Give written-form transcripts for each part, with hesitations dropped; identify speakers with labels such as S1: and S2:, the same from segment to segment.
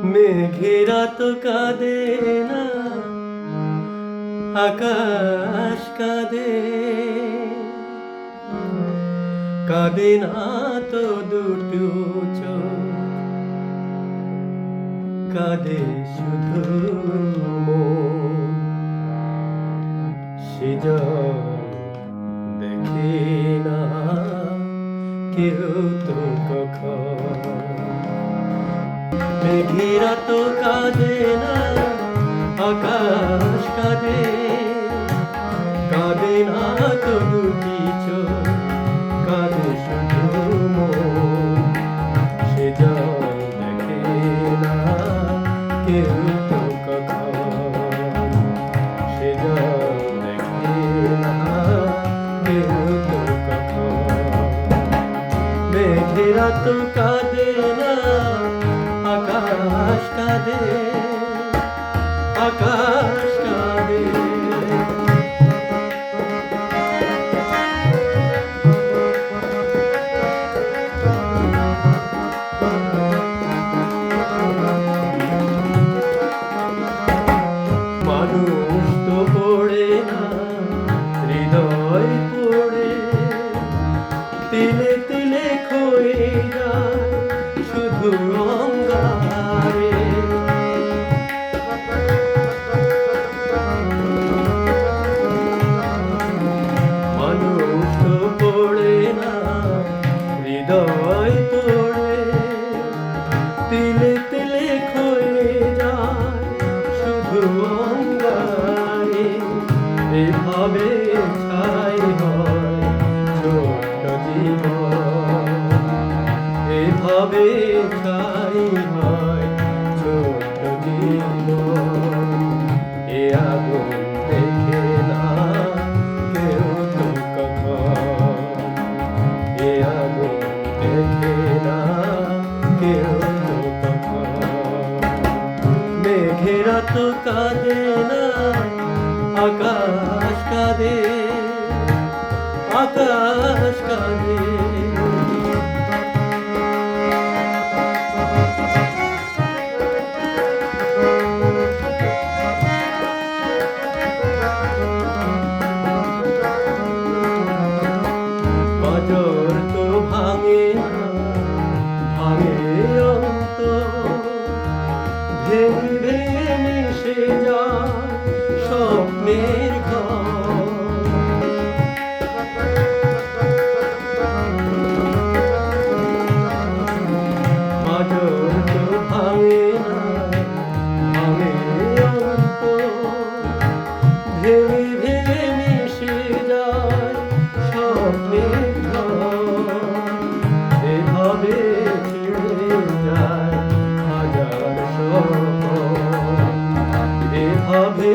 S1: মেঘেরা তো কাঁদে না, আকাশ কাঁদে, কাঁদে না তো দুটো চোখ, কাঁদে শুধু মন। সে জল দেখে না কেউ তো কখন। মেঘেরা তো কাঁদে না, আকাশ কাঁদে, কাঁদে না তো দুটি চোখ, কাঁদে শুধু মন। সে জল দেখে না কেউ তো কখন, সে জল দেখে না কেউ তো কখন। মেঘেরা তো কাঁদে না, আকাশ কাঁদে, আকাশ কাঁদে। মানুষ তো পড়ে না, হৃদয় পড়ে, তিলে তিলে ক্ষয়ে যায় শুধু অঙ্গারে। মানুষ তো পড়ে না, হৃদয় পড়ে, তিলে তিলে ক্ষয়ে যায় শুধু অঙ্গারে। এভাবে ছাই হয় ছোট্ট জীবন, এভাবে ছাই হয় ছোট্ট জীবন। এ আগুন দেখে না কেউ তো কখন, এ আগুন দেখে না কেউ তো কখন। মেঘেরা তো কাঁদে না, আকাশ কাঁদে, আকাশ কাঁদে। নজর তো ভাঙে না, ভাঙে অন্তর, ভেঙে ভেঙে মিশে যায় স্বপ্নের ঘর। নজর তো ভাঙে না, ভাঙে অন্তর, ভেঙে ভেঙে মিশে যায় স্বপ্নের ঘর। এভাবে ছেড়ে যায় হাজার স্বপ্ন, এভাবে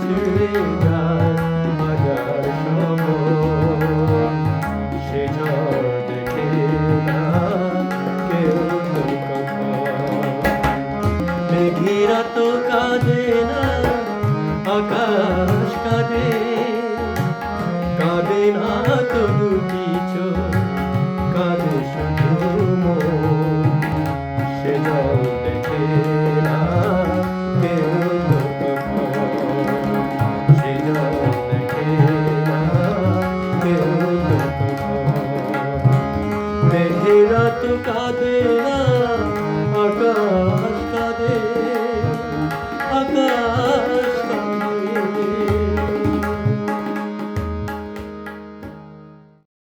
S1: ছেড়ে যায় হাজার স্বপ্ন। সে জল দেখে না কেউ তো কখন। মেঘেরা তো কাঁদে না, আকাশ কাঁদে, কাঁদে না তো দুটি